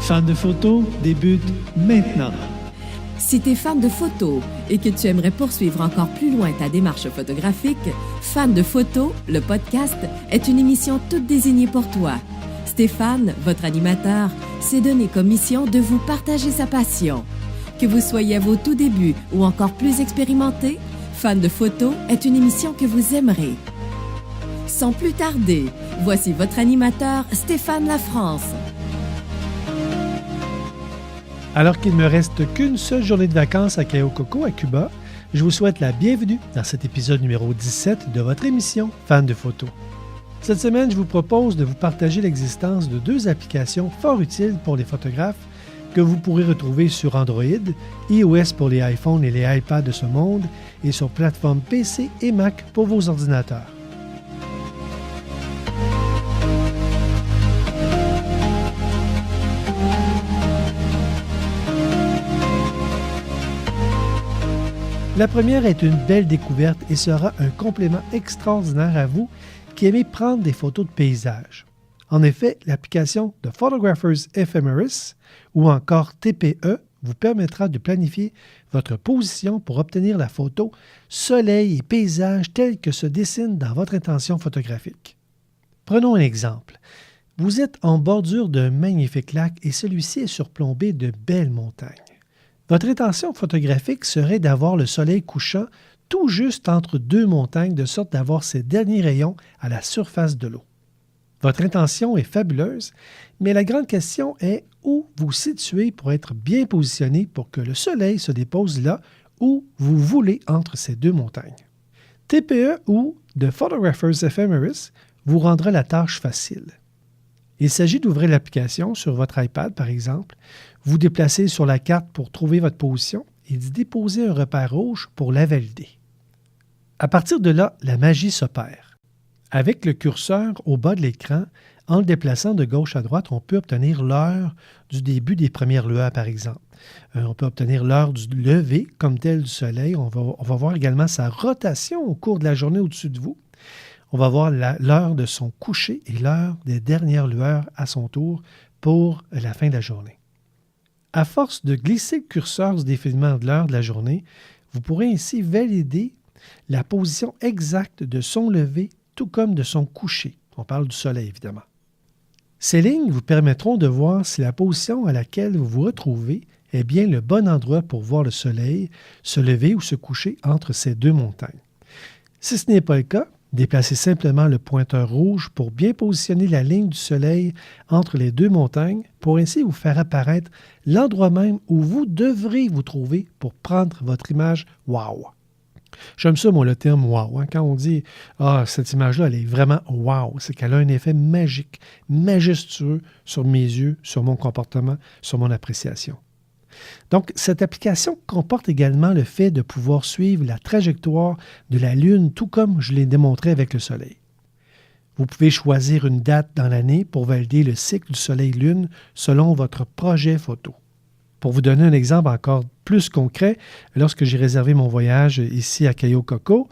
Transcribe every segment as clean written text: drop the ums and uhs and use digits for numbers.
Fan de photos débute maintenant. Si tu es fan de photos et que tu aimerais poursuivre encore plus loin ta démarche photographique, Fan de photos, le podcast, est une émission toute désignée pour toi. Stéphane, votre animateur, s'est donné comme mission de vous partager sa passion. Que vous soyez à vos tout débuts ou encore plus expérimenté, Fan de photos est une émission que vous aimerez. Sans plus tarder, voici votre animateur, Stéphane Lafrance. Alors qu'il ne me reste qu'une seule journée de vacances à Cayo Coco, à Cuba, je vous souhaite la bienvenue dans cet épisode numéro 17 de votre émission Fan de photos. Cette semaine, je vous propose de vous partager l'existence de deux applications fort utiles pour les photographes que vous pourrez retrouver sur Android, iOS pour les iPhones et les iPads de ce monde et sur plateformes PC et Mac pour vos ordinateurs. La première est une belle découverte et sera un complément extraordinaire à vous qui aimez prendre des photos de paysages. En effet, l'application The Photographer's Ephemeris ou encore TPE vous permettra de planifier votre position pour obtenir la photo soleil et paysage telle que se dessine dans votre intention photographique. Prenons un exemple. Vous êtes en bordure d'un magnifique lac et celui-ci est surplombé de belles montagnes. Votre intention photographique serait d'avoir le soleil couchant tout juste entre deux montagnes de sorte d'avoir ses derniers rayons à la surface de l'eau. Votre intention est fabuleuse, mais la grande question est où vous situez pour être bien positionné pour que le soleil se dépose là où vous voulez entre ces deux montagnes. TPE ou The Photographer's Ephemeris vous rendra la tâche facile. Il s'agit d'ouvrir l'application sur votre iPad, par exemple, vous déplacer sur la carte pour trouver votre position et d'y déposer un repère rouge pour la valider. À partir de là, la magie s'opère. Avec le curseur au bas de l'écran, en le déplaçant de gauche à droite, on peut obtenir l'heure du début des premières lueurs, par exemple. On peut obtenir l'heure du lever, comme tel du soleil. On va voir également sa rotation au cours de la journée au-dessus de vous. On va voir l'heure de son coucher et l'heure des dernières lueurs à son tour pour la fin de la journée. À force de glisser le curseur du défilement de l'heure de la journée, vous pourrez ainsi valider la position exacte de son lever tout comme de son coucher. On parle du soleil, évidemment. Ces lignes vous permettront de voir si la position à laquelle vous vous retrouvez est bien le bon endroit pour voir le soleil se lever ou se coucher entre ces deux montagnes. Si ce n'est pas le cas, déplacez simplement le pointeur rouge pour bien positionner la ligne du soleil entre les deux montagnes pour ainsi vous faire apparaître l'endroit même où vous devrez vous trouver pour prendre votre image « wow ». J'aime ça, moi, le terme « wow ». Quand on dit « ah, cette image-là, elle est vraiment wow », c'est qu'elle a un effet magique, majestueux sur mes yeux, sur mon comportement, sur mon appréciation. Donc, cette application comporte également le fait de pouvoir suivre la trajectoire de la Lune, tout comme je l'ai démontré avec le Soleil. Vous pouvez choisir une date dans l'année pour valider le cycle du Soleil-Lune selon votre projet photo. Pour vous donner un exemple encore plus concret, lorsque j'ai réservé mon voyage ici à Cayo Coco,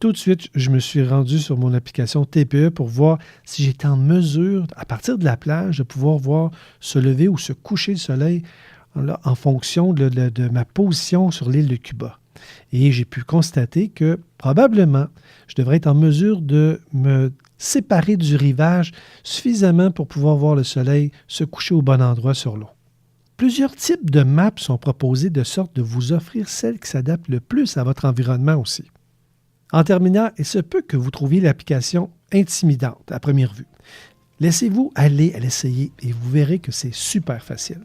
tout de suite, je me suis rendu sur mon application TPE pour voir si j'étais en mesure, à partir de la plage, de pouvoir voir se lever ou se coucher le soleil là, en fonction de ma position sur l'île de Cuba. Et j'ai pu constater que probablement, je devrais être en mesure de me séparer du rivage suffisamment pour pouvoir voir le soleil se coucher au bon endroit sur l'eau. Plusieurs types de maps sont proposés de sorte de vous offrir celle qui s'adapte le plus à votre environnement aussi. En terminant, il se peut que vous trouviez l'application intimidante à première vue. Laissez-vous aller à l'essayer et vous verrez que c'est super facile.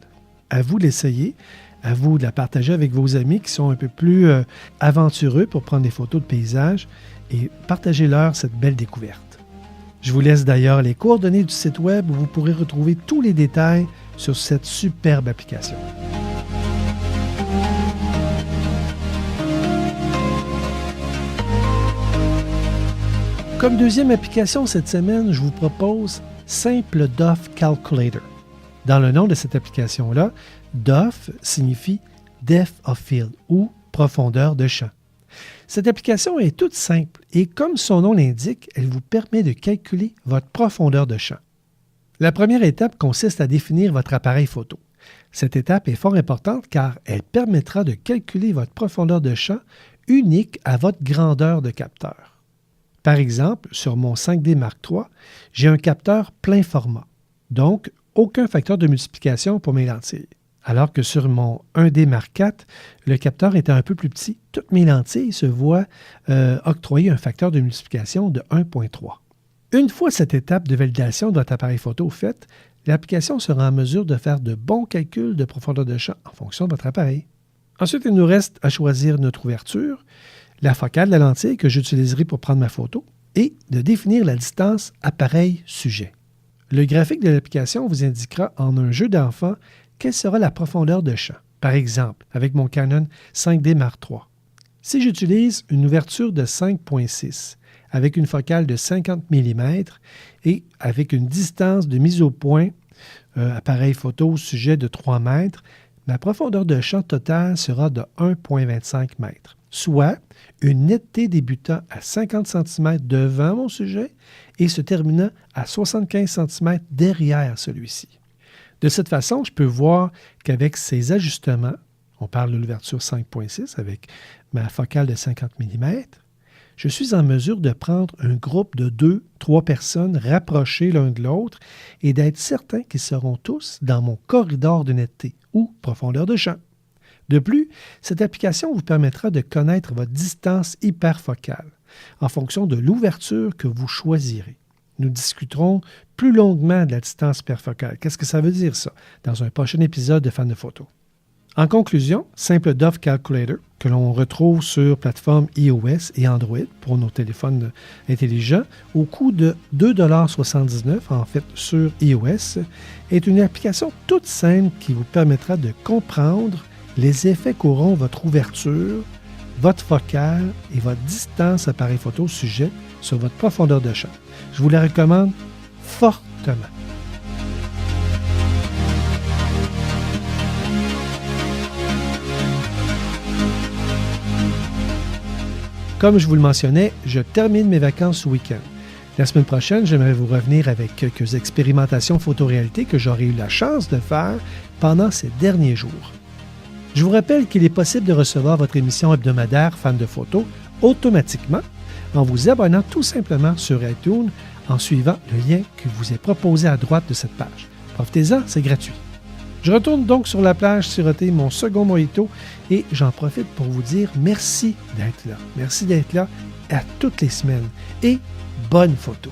À vous de l'essayer, à vous de la partager avec vos amis qui sont un peu plus aventureux pour prendre des photos de paysages et partagez-leur cette belle découverte. Je vous laisse d'ailleurs les coordonnées du site web où vous pourrez retrouver tous les détails sur cette superbe application. Comme deuxième application cette semaine, je vous propose Simple DOF Calculator. Dans le nom de cette application-là, DOF signifie Depth of Field ou profondeur de champ. Cette application est toute simple et comme son nom l'indique, elle vous permet de calculer votre profondeur de champ. La première étape consiste à définir votre appareil photo. Cette étape est fort importante car elle permettra de calculer votre profondeur de champ unique à votre grandeur de capteur. Par exemple, sur mon 5D Mark III, j'ai un capteur plein format, donc aucun facteur de multiplication pour mes lentilles. Alors que sur mon 1D Mark IV, le capteur était un peu plus petit, toutes mes lentilles se voient octroyer un facteur de multiplication de 1.3. Une fois cette étape de validation de votre appareil photo faite, l'application sera en mesure de faire de bons calculs de profondeur de champ en fonction de votre appareil. Ensuite, il nous reste à choisir notre ouverture, la focale de la lentille que j'utiliserai pour prendre ma photo et de définir la distance appareil-sujet. Le graphique de l'application vous indiquera en un jeu d'enfant quelle sera la profondeur de champ. Par exemple, avec mon Canon 5D Mark III. Si j'utilise une ouverture de 5.6 avec une focale de 50 mm et avec une distance de mise au point appareil photo sujet de 3 mètres, ma profondeur de champ totale sera de 1,25 m, soit une netteté débutant à 50 cm devant mon sujet et se terminant à 75 cm derrière celui-ci. De cette façon, je peux voir qu'avec ces ajustements, on parle de l'ouverture 5.6 avec ma focale de 50 mm, je suis en mesure de prendre un groupe de 2-3 personnes rapprochées l'un de l'autre et d'être certain qu'ils seront tous dans mon corridor de netteté ou profondeur de champ. De plus, cette application vous permettra de connaître votre distance hyperfocale en fonction de l'ouverture que vous choisirez. Nous discuterons plus longuement de la distance hyperfocale. Qu'est-ce que ça veut dire ça dans un prochain épisode de Fan de photo. En conclusion, Simple Dove Calculator, que l'on retrouve sur plateforme iOS et Android pour nos téléphones intelligents, au coût de 2,79 $ en fait sur iOS, est une application toute simple qui vous permettra de comprendre les effets qu'auront votre ouverture, votre focale et votre distance appareil photo sujet sur votre profondeur de champ. Je vous la recommande fortement. Comme je vous le mentionnais, je termine mes vacances ce week-end. La semaine prochaine, j'aimerais vous revenir avec quelques expérimentations photoréalité que j'aurai eu la chance de faire pendant ces derniers jours. Je vous rappelle qu'il est possible de recevoir votre émission hebdomadaire Fan de photo automatiquement en vous abonnant tout simplement sur iTunes en suivant le lien qui vous est proposé à droite de cette page. Profitez-en, c'est gratuit. Je retourne donc sur la plage siroter mon second mojito et j'en profite pour vous dire merci d'être là. Merci d'être là à toutes les semaines et bonne photo.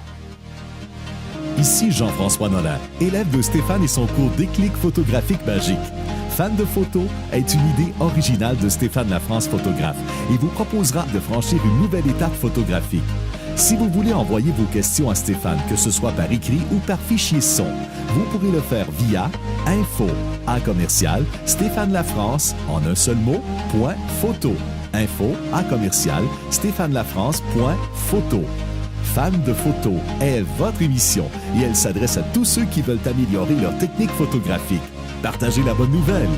Ici Jean-François Nolan, élève de Stéphane et son cours Déclic photographique magique. Fan de photo est une idée originale de Stéphane Lafrance, photographe, et vous proposera de franchir une nouvelle étape photographique. Si vous voulez envoyer vos questions à Stéphane, que ce soit par écrit ou par fichier son, vous pourrez le faire via info@stéphanelafrance en un seul mot, .photo. info@stéphanelafrance.photo. Fan de photo est votre émission et elle s'adresse à tous ceux qui veulent améliorer leur technique photographique. Partagez la bonne nouvelle.